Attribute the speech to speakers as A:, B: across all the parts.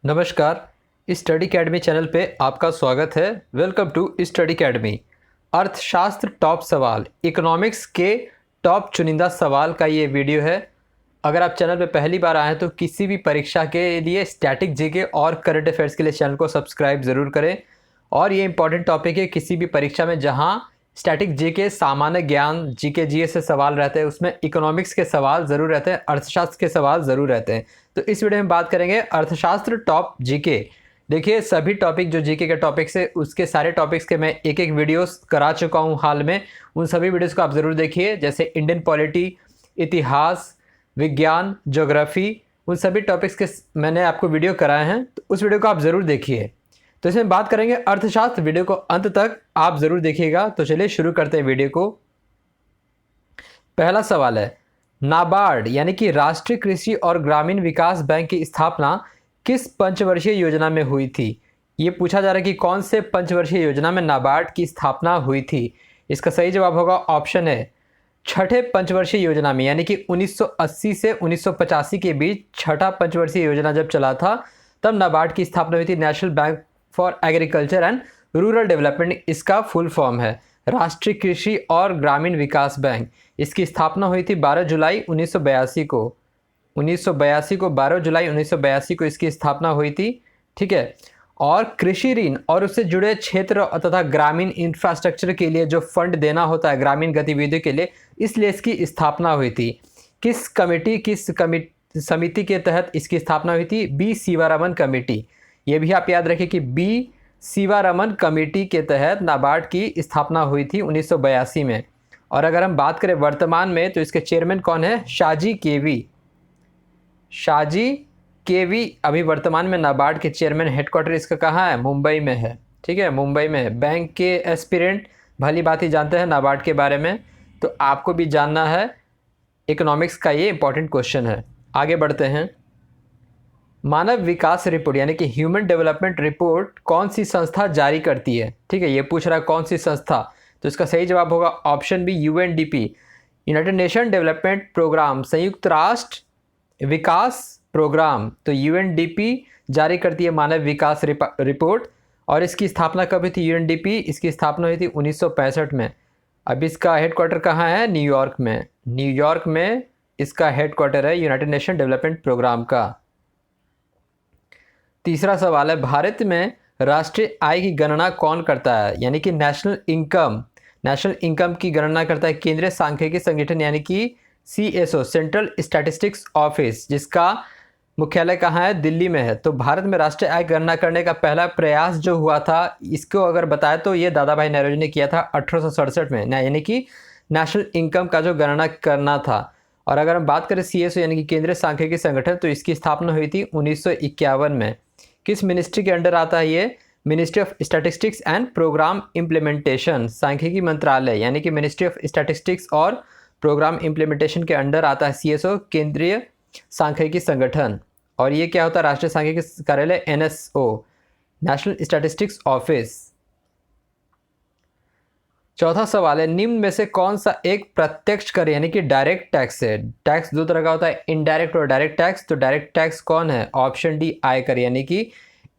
A: नमस्कार। Study academy channel पे आपका स्वागत है। Welcome to study academy. अर्थशास्त्र टॉप सवाल, इकोनॉमिक्स के टॉप चुनिंदा सवाल का ये वीडियो है। अगर आप चैनल पे पहली बार आए हैं तो किसी भी परीक्षा के लिए स्टैटिक जीके और करंट अफेयर्स के लिए चैनल को सब्सक्राइब ज़रूर करें। और ये इंपॉर्टेंट टॉपिक है, किसी भी परीक्षा में जहाँ स्टैटिक जीके सामान्य ज्ञान जीके जीएस से सवाल रहते हैं उसमें इकोनॉमिक्स के सवाल ज़रूर रहते हैं, अर्थशास्त्र के सवाल ज़रूर रहते हैं। तो इस वीडियो में बात करेंगे अर्थशास्त्र टॉप जीके। देखिए, सभी टॉपिक जो जीके के टॉपिक्स है उसके सारे टॉपिक्स के मैं एक एक वीडियोस करा चुका हूँ हाल में। उन सभी वीडियोस को आप ज़रूर देखिए, जैसे इंडियन पॉलिटी, इतिहास, विज्ञान, ज्योग्राफी, उन सभी टॉपिक्स के मैंने आपको वीडियो कराए हैं, तो उस वीडियो को आप ज़रूर देखिए। तो इसमें बात करेंगे अर्थशास्त्र। वीडियो को अंत तक आप ज़रूर देखिएगा। तो चलिए शुरू करते हैं वीडियो को। पहला सवाल है, नाबार्ड यानी कि राष्ट्रीय कृषि और ग्रामीण विकास बैंक की स्थापना किस पंचवर्षीय योजना में हुई थी? ये पूछा जा रहा है कि कौन से पंचवर्षीय योजना में नाबार्ड की स्थापना हुई थी। इसका सही जवाब होगा ऑप्शन है छठे पंचवर्षीय योजना में, यानी कि 1980 से 1985 के बीच छठा पंचवर्षीय योजना जब चला था तब नाबार्ड की स्थापना हुई थी। National bank for agriculture and rural development इसका फुल फॉर्म है, राष्ट्रीय कृषि और ग्रामीण विकास बैंक। इसकी स्थापना हुई थी 12 जुलाई 1982 को। 12 जुलाई 1982 को इसकी स्थापना हुई थी। ठीक है। और कृषि ऋण और उससे जुड़े क्षेत्र तथा ग्रामीण इंफ्रास्ट्रक्चर के लिए जो फंड देना होता है ग्रामीण गतिविधियों के लिए, इसलिए इसकी स्थापना हुई थी। किस समिति के तहत इसकी स्थापना हुई थी? B Sivaraman committee. ये भी आप याद रखें कि बी सीवारामन कमेटी के तहत नाबार्ड की स्थापना हुई थी 1982 में। और अगर हम बात करें वर्तमान में तो इसके चेयरमैन कौन है? शाजी केवी अभी वर्तमान में नाबार्ड के चेयरमैन। हेडक्वार्टर इसका कहाँ है? मुंबई में है। ठीक है, मुंबई में है। बैंक के एस्पिरेंट भली बात ही जानते हैं नाबार्ड के बारे में, तो आपको भी जानना है। इकोनॉमिक्स का ये इंपॉर्टेंट क्वेश्चन है। आगे बढ़ते हैं। मानव विकास रिपोर्ट यानी कि ह्यूमन डेवलपमेंट रिपोर्ट कौन सी संस्था जारी करती है? ठीक है, ये पूछ रहा है कौन सी संस्था, तो इसका सही जवाब होगा option B UNDP, United Nation development programme, संयुक्त राष्ट्र विकास प्रोग्राम। तो यूएनडीपी जारी करती है मानव विकास रिपोर्ट। और इसकी स्थापना कब हुई थी? यूएनडीपी इसकी स्थापना हुई थी 1965 में। अब इसका हेडक्वार्टर कहाँ है? न्यूयॉर्क में। न्यूयॉर्क में इसका हेडक्वार्टर है यूनाइटेड नेशन डेवलपमेंट प्रोग्राम का। तीसरा सवाल है, भारत में राष्ट्रीय आय की गणना कौन करता है? यानी कि नेशनल इनकम की गणना करता है केंद्रीय सांख्यिकी संगठन यानी कि सीएसओ, सेंट्रल स्टैटिस्टिक्स ऑफिस, जिसका मुख्यालय कहाँ है? दिल्ली में है। तो भारत में राष्ट्रीय आय गणना करने का पहला प्रयास जो हुआ था, इसको अगर बताए तो ये दादा भाई नौरोजी ने किया था 1867 में, यानी कि नेशनल इनकम का जो गणना करना था। और अगर हम बात करें सीएसओ यानी कि केंद्रीय सांख्यिकी संगठन, तो इसकी स्थापना हुई थी 1951 में। किस मिनिस्ट्री के अंडर आता है ये? Ministry of statistics and programme implementation, सांख्यिकी मंत्रालय यानी कि मिनिस्ट्री ऑफ स्टैटिस्टिक्स और प्रोग्राम इम्प्लीमेंटेशन के अंडर आता है सीएसओ, केंद्रीय सांख्यिकी संगठन। और ये क्या होता है? राष्ट्रीय सांख्यिकी कार्यालय, एनएसओ, नेशनल स्टैटिस्टिक्स ऑफिस। चौथा सवाल है, निम्न में से कौन सा एक प्रत्यक्ष कर यानी कि डायरेक्ट टैक्स है? टैक्स दो तरह का होता है, इनडायरेक्ट और डायरेक्ट टैक्स। तो डायरेक्ट टैक्स कौन है? ऑप्शन डी आयकर यानी कि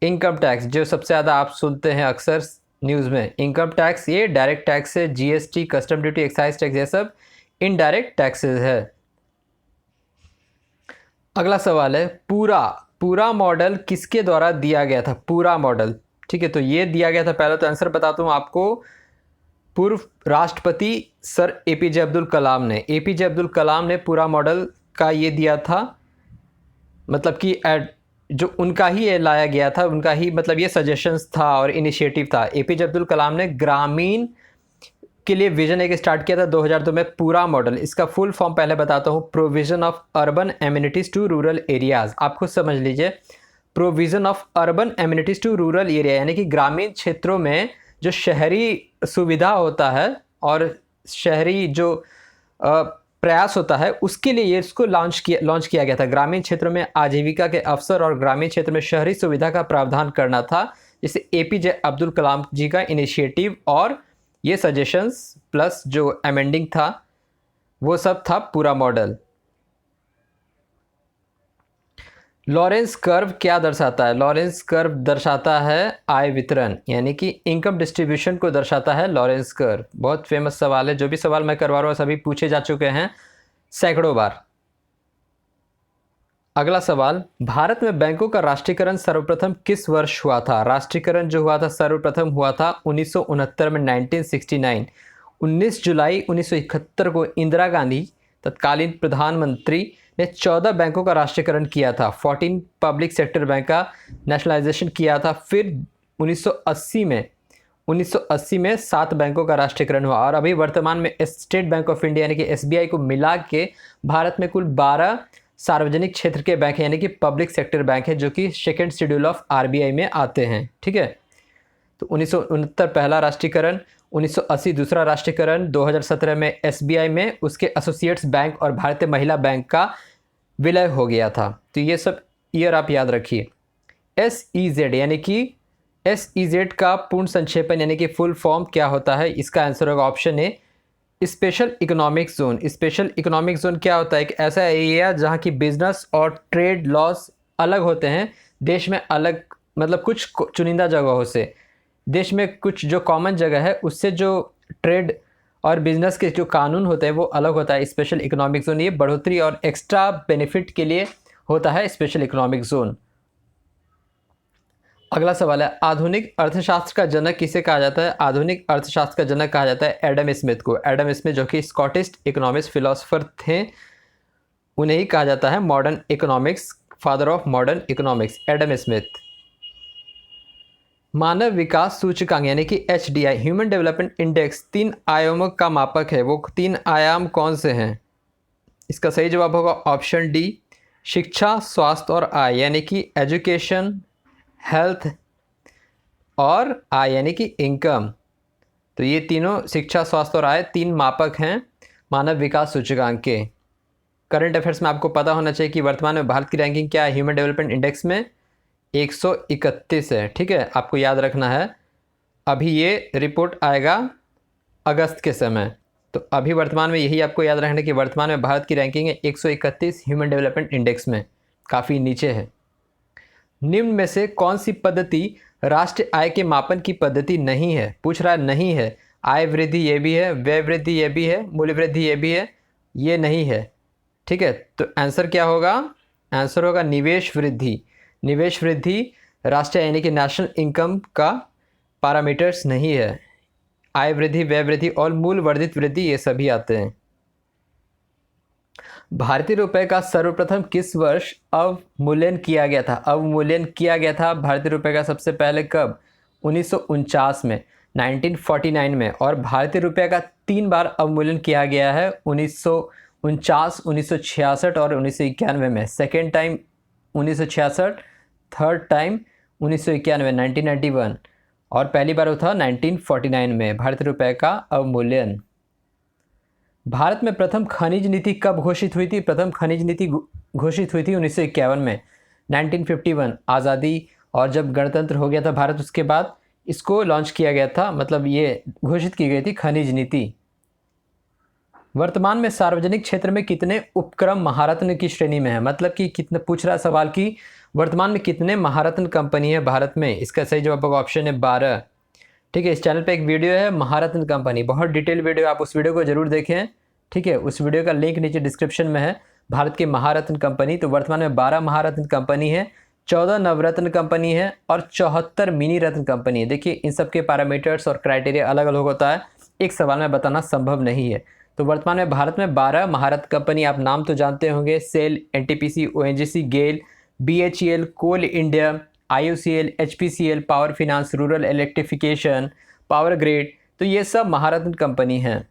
A: इनकम टैक्स, जो सबसे ज़्यादा आप सुनते हैं अक्सर न्यूज़ में। इनकम टैक्स ये डायरेक्ट टैक्स है। GST, custom duty, excise tax, ये सब इनडायरेक्ट टैक्सेस है। अगला सवाल है, पूरा मॉडल किसके द्वारा दिया गया था? पूरा मॉडल, ठीक है, तो ये दिया गया था। पहले तो आंसर बताता हूँ आपको। पूर्व राष्ट्रपति सर एपीजे अब्दुल कलाम ने पूरा मॉडल का ये दिया था। मतलब कि जो उनका ही ये लाया गया था, उनका ही मतलब ये सजेशंस था और इनिशिएटिव था। एपीजे अब्दुल कलाम ने ग्रामीण के लिए विजन एक स्टार्ट किया था 2002 में, पूरा मॉडल। इसका फुल फॉर्म पहले बताता हूँ, provision of urban amenities to rural areas. आप खुद समझ लीजिए, provision of urban amenities to rural area यानी कि ग्रामीण क्षेत्रों में जो शहरी सुविधा होता है और शहरी जो प्रयास होता है, उसके लिए ये इसको लॉन्च किया गया था। ग्रामीण क्षेत्रों में आजीविका के अवसर और ग्रामीण क्षेत्र में शहरी सुविधा का प्रावधान करना था। जिसे एपीजे अब्दुल कलाम जी का इनिशिएटिव और ये सजेशंस प्लस जो अमेंडिंग था वो सब था पूरा मॉडल। लॉरेंस कर्व क्या दर्शाता है? लॉरेंस कर्व दर्शाता है आय वितरण, यानी कि इनकम डिस्ट्रीब्यूशन को दर्शाता है लॉरेंस कर्व। बहुत फेमस सवाल है, जो भी सवाल मैं करवा रहा हूँ सभी पूछे जा चुके हैं सैकड़ों बार। अगला सवाल, भारत में बैंकों का राष्ट्रीयकरण सर्वप्रथम किस वर्ष हुआ था? राष्ट्रीयकरण जो हुआ था सर्वप्रथम हुआ था 1969 में, 1969। 19 जुलाई 1971 को इंदिरा गांधी तत्कालीन प्रधानमंत्री ने 14 बैंकों का राष्ट्रीयकरण किया था। 14 पब्लिक सेक्टर बैंक का नेशनलाइजेशन किया था। फिर 1980 में 7 बैंकों का राष्ट्रीयकरण हुआ, और अभी वर्तमान में स्टेट बैंक ऑफ इंडिया यानी कि एसबीआई को मिला के भारत में कुल 12 सार्वजनिक क्षेत्र के बैंक हैं, यानी कि पब्लिक सेक्टर बैंक है, जो कि सेकेंड शेड्यूल ऑफ आरबीआई में आते हैं। ठीक है, तो 1969 पहला राष्ट्रीयकरण, 1980 दूसरा राष्ट्रीयकरण, 2017 में एसबीआई में उसके एसोसिएट्स बैंक और भारतीय महिला बैंक का विलय हो गया था। तो ये सब ईयर आप याद रखिए। SEZ यानी कि SEZ का पूर्ण संक्षेपण यानी कि फुल फॉर्म क्या होता है? इसका आंसर होगा option A, special economic zone. Special economic zone क्या होता है? एक ऐसा एरिया जहाँ की बिजनेस और ट्रेड लॉस अलग होते हैं देश में, अलग मतलब कुछ चुनिंदा जगहों से। देश में कुछ जो कॉमन जगह है उससे जो ट्रेड और बिजनेस के जो कानून होते हैं वो अलग होता है स्पेशल इकोनॉमिक जोन। ये बढ़ोतरी और एक्स्ट्रा बेनिफिट के लिए होता है स्पेशल इकोनॉमिक जोन। अगला सवाल है, आधुनिक अर्थशास्त्र का जनक किसे कहा जाता है? आधुनिक अर्थशास्त्र का जनक कहा जाता है एडम स्मिथ को। एडम स्मिथ जो कि स्कॉटिश इकोनॉमिक्स फिलोसोफर थे, उन्हें ही कहा जाता है modern economics, father of modern economics, Adam Smith. मानव विकास सूचकांक यानी कि HDI, ह्यूमन डेवलपमेंट इंडेक्स, 3 आयामों का मापक है। वो 3 आयाम कौन से हैं? इसका सही जवाब होगा ऑप्शन डी, शिक्षा, स्वास्थ्य और आय, यानी कि एजुकेशन, हेल्थ और आय यानी कि इनकम। तो ये तीनों, शिक्षा, स्वास्थ्य और आय, 3 मापक हैं मानव विकास सूचकांक के। करंट अफेयर्स में आपको पता होना चाहिए कि वर्तमान में भारत की रैंकिंग क्या है ह्यूमन डेवलपमेंट इंडेक्स में? 131 है। ठीक है, आपको याद रखना है। अभी ये रिपोर्ट आएगा अगस्त के समय, तो अभी वर्तमान में यही आपको याद रखना कि वर्तमान में भारत की रैंकिंग है 131 ह्यूमन डेवलपमेंट इंडेक्स में, काफ़ी नीचे है। निम्न में से कौन सी पद्धति राष्ट्रीय आय के मापन की पद्धति नहीं है? पूछ रहा है नहीं है। आय वृद्धि ये भी है, व्यय वृद्धि ये भी है, मूल्य वृद्धि ये भी है, ये नहीं है। ठीक है, तो आंसर क्या होगा? आंसर होगा निवेश वृद्धि। निवेश वृद्धि राष्ट्रीय यानी कि नेशनल इनकम का पैरामीटर्स नहीं है। आय वृद्धि, व्यय वृद्धि और मूल्य वर्धित वृद्धि ये सभी आते हैं। भारतीय रुपए का सर्वप्रथम किस वर्ष अवमूल्यन किया गया था? अवमूल्यन किया गया था भारतीय रुपए का सबसे पहले कब? 1949 में, 1949 में। और भारतीय रुपए का 3 बार अवमूल्यन किया गया है, 1949, 1966 और 1991 में। सेकेंड टाइम 1966, थर्ड टाइम 1991, 1991, और पहली बार था 1949 में भारतीय रुपए का अवमूल्यन। भारत में प्रथम खनिज नीति कब घोषित हुई थी? प्रथम खनिज नीति घोषित हुई थी 1951 में, 1951। आज़ादी और जब गणतंत्र हो गया था भारत, उसके बाद इसको लॉन्च किया गया था, मतलब ये घोषित की गई थी खनिज नीति। वर्तमान में सार्वजनिक क्षेत्र में कितने उपक्रम महारत्न की श्रेणी में है? मतलब कि कितने, पूछ रहा सवाल कि वर्तमान में कितने महारत्न कंपनी है भारत में? इसका सही जवाब होगा ऑप्शन है 12। ठीक है, इस चैनल पे एक वीडियो है महारत्न कंपनी, बहुत डिटेल वीडियो, आप उस वीडियो को जरूर देखें। ठीक है, उस वीडियो का लिंक नीचे डिस्क्रिप्शन में है। भारत की महारत्न कंपनी, तो वर्तमान में 12 महारत्न कंपनी है, 14 नवरत्न कंपनी है और 74 मिनी रत्न कंपनी है। देखिए, इन सब के पैरामीटर्स और क्राइटेरिया अलग अलग होता है, एक सवाल में बताना संभव नहीं है। तो वर्तमान में भारत में 12 महारत्न कंपनी, आप नाम तो जानते होंगे, SAIL, NTPC, ONGC, GAIL, BHEL, coal India, IOCL, HPCL, power finance, rural electrification, power grid, तो ये सब महारत्न कंपनी हैं।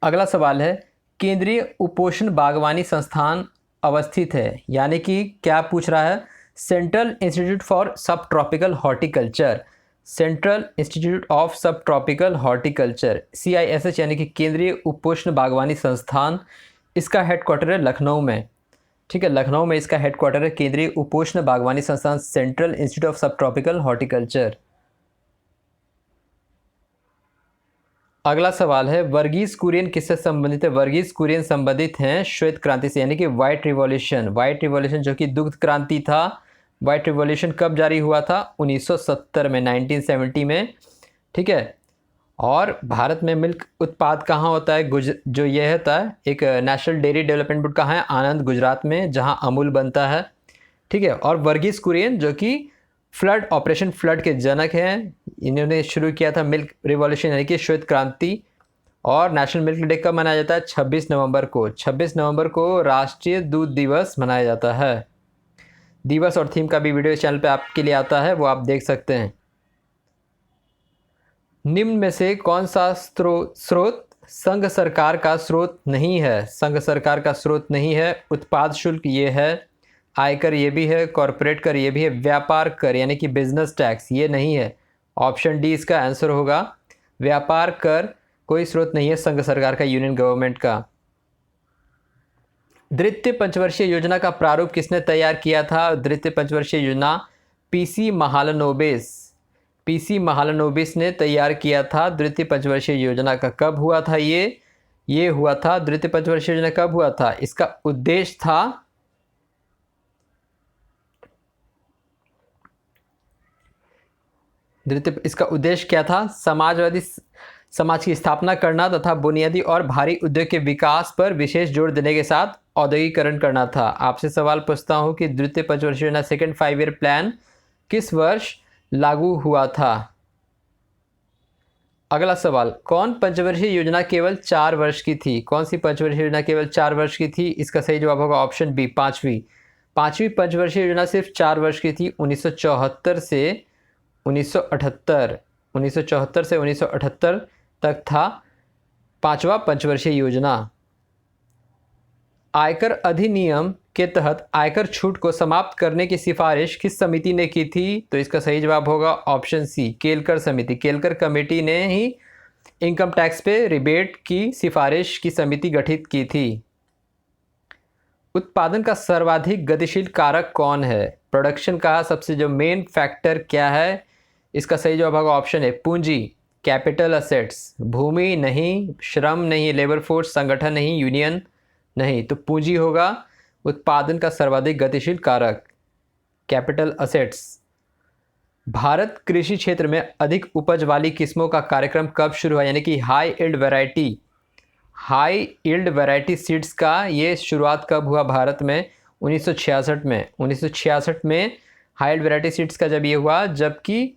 A: अगला सवाल है, केंद्रीय उपोषण बागवानी संस्थान अवस्थित है, यानी कि क्या पूछ रहा है? सेंट्रल इंस्टीट्यूट फॉर सब tropical horticulture, central institute of सब ट्रॉपिकल हॉर्टिकल्चर, CISH, यानी कि केंद्रीय उपोष्ण बागवानी संस्थान। इसका हेडक्वार्टर है लखनऊ में। ठीक है, लखनऊ में इसका हेडक्वार्टर है, केंद्रीय उपोष्ण बागवानी संस्थान, सेंट्रल इंस्टीट्यूट ऑफ सब ट्रॉपिकल हॉर्टिकल्चर। अगला सवाल है, वर्गीज कुरियन किससे संबंधित है? वर्गीज कुरियन संबंधित हैं श्वेत क्रांति से, यानी कि व्हाइट रिवॉल्यूशन। व्हाइट रिवॉल्यूशन जो कि दुग्ध क्रांति था। व्हाइट रिवॉल्यूशन कब जारी हुआ था? 1970 में, 1970 में। ठीक है। और भारत में मिल्क उत्पाद कहाँ होता है? जो ये होता है एक नेशनल डेयरी डेवलपमेंट बोर्ड कहाँ है? आनंद, गुजरात में, जहाँ अमूल बनता है। ठीक है। और वर्गीज कुरियन जो कि फ्लड, ऑपरेशन फ्लड के जनक हैं, इन्होंने शुरू किया था मिल्क रिवॉल्यूशन यानी कि श्वेत क्रांति। और नेशनल मिल्क डे कब मनाया जाता है? 26 नवंबर को। 26 नवंबर को राष्ट्रीय दूध दिवस मनाया जाता है। दिवस और थीम का भी वीडियो चैनल पे आपके लिए आता है, वो आप देख सकते हैं। निम्न में से कौन सा स्रोत संघ सरकार का स्रोत नहीं है? संघ सरकार का स्रोत नहीं है। उत्पाद शुल्क ये है, आयकर ये भी है, कॉरपोरेट कर ये भी है, व्यापार कर यानी कि बिजनेस टैक्स ये नहीं है। ऑप्शन डी इसका आंसर होगा। व्यापार कर कोई स्रोत नहीं है संघ सरकार का, यूनियन गवर्नमेंट का। द्वितीय पंचवर्षीय योजना का प्रारूप किसने तैयार किया था? द्वितीय पंचवर्षीय योजना पीसी महालनोबिस ने तैयार किया था। द्वितीय पंचवर्षीय योजना का कब हुआ था? ये हुआ था। द्वितीय पंचवर्षीय योजना कब हुआ था? इसका उद्देश्य था इसका उद्देश्य क्या था? समाजवादी समाज की स्थापना करना तथा बुनियादी और भारी उद्योग के विकास पर विशेष जोर देने के साथ औद्योगिकरण करना था। आपसे सवाल पूछता हूं कि द्वितीय पंचवर्षीय योजना सेकेंड 5 ईयर प्लान किस वर्ष लागू हुआ था? अगला सवाल, कौन पंचवर्षीय योजना केवल 4 वर्ष की थी? कौन सी पंचवर्षीय योजना केवल 4 वर्ष की थी? इसका सही जवाब होगा ऑप्शन बी, पांचवी पंचवर्षीय योजना सिर्फ 4 वर्ष की थी। 1974 से 1978 तक था पांचवा पंचवर्षीय योजना। आयकर अधिनियम के तहत आयकर छूट को समाप्त करने की सिफारिश किस समिति ने की थी? तो इसका सही जवाब होगा ऑप्शन सी, केलकर समिति। केलकर कमेटी ने ही इनकम टैक्स पे रिबेट की सिफारिश की समिति गठित की थी। उत्पादन का सर्वाधिक गतिशील कारक कौन है? प्रोडक्शन का सबसे जो मेन फैक्टर क्या है? इसका सही जवाब होगा ऑप्शन है पूंजी, कैपिटल असेट्स। भूमि नहीं, श्रम नहीं, लेबर फोर्स, संगठन नहीं, यूनियन नहीं, तो पूंजी होगा उत्पादन का सर्वाधिक गतिशील कारक, कैपिटल असेट्स। भारत कृषि क्षेत्र में अधिक उपज वाली किस्मों का कार्यक्रम कब शुरू हुआ? यानी कि हाई यील्ड वैरायटी सीड्स का ये शुरुआत कब हुआ भारत में? 1966 में। 1966 में हाई यील्ड वैरायटी सीड्स का जब ये हुआ, जबकि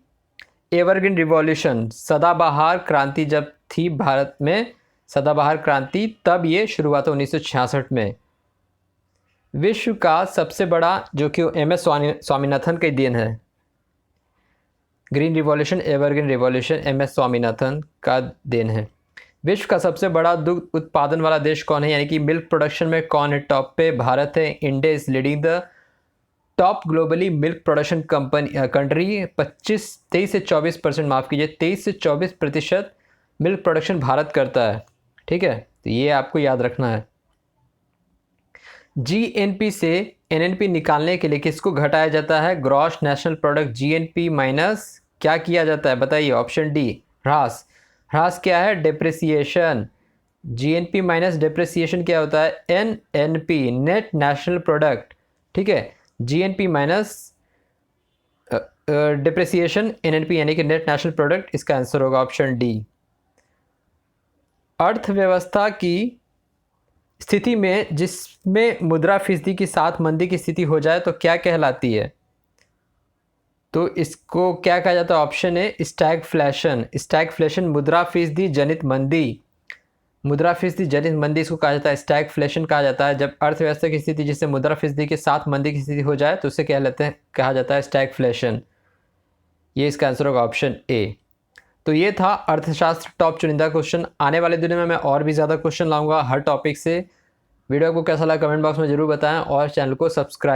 A: एवरग्रीन रिवॉल्यूशन, सदाबहार क्रांति जब थी भारत में, सदाबहार क्रांति, तब ये शुरू हुआ था 1966 में। विश्व का सबसे बड़ा, जो कि MS स्वामीनाथन का देन है, green revolution, evergreen revolution MS Swaminathan का देन है। विश्व का सबसे बड़ा दुग्ध उत्पादन वाला देश कौन है? यानी कि मिल्क प्रोडक्शन में कौन है टॉप पे? भारत है। India is leading the top globally milk production country. 23 से 24%, माफ़ कीजिए 23 से 24% मिल्क प्रोडक्शन भारत करता है। ठीक है, तो ये आपको याद रखना है। GNP से NNP निकालने के लिए किसको घटाया जाता है? Gross national product, GNP minus क्या किया जाता है? बताइए, ऑप्शन डी, ह्रास। ह्रास क्या है? डेप्रिसिएशन। GNP माइनस डेप्रिसिएशन क्या होता है? NNP, net national product. ठीक है, GNP माइनस डिप्रिसिएशन, NNP यानी कि नेट नेशनल प्रोडक्ट, इसका आंसर होगा ऑप्शन डी। अर्थव्यवस्था की स्थिति में जिसमें मुद्रास्फीति के साथ मंदी की स्थिति हो जाए तो क्या कहलाती है? तो इसको क्या कहा जाता है? Option A, stagflation. स्टैगफ्लेशन मुद्रास्फीति जनित मंदी, मुद्रास्फीति जनित मंदी इसको कहा जाता है, स्टैगफ्लेशन कहा जाता है। जब अर्थव्यवस्था की स्थिति जिससे मुद्रास्फीति के साथ मंदी की स्थिति हो जाए तो उसे कहा जाता है स्टैगफ्लेशन। ये इसका आंसर होगा ऑप्शन ए। तो ये था अर्थशास्त्र टॉप चुनिंदा क्वेश्चन। आने वाले दिनों में मैं और भी ज़्यादा क्वेश्चन लाऊंगा हर टॉपिक से। वीडियो को कैसा लगा कमेंट बॉक्स में ज़रूर बताएं और चैनल को सब्सक्राइब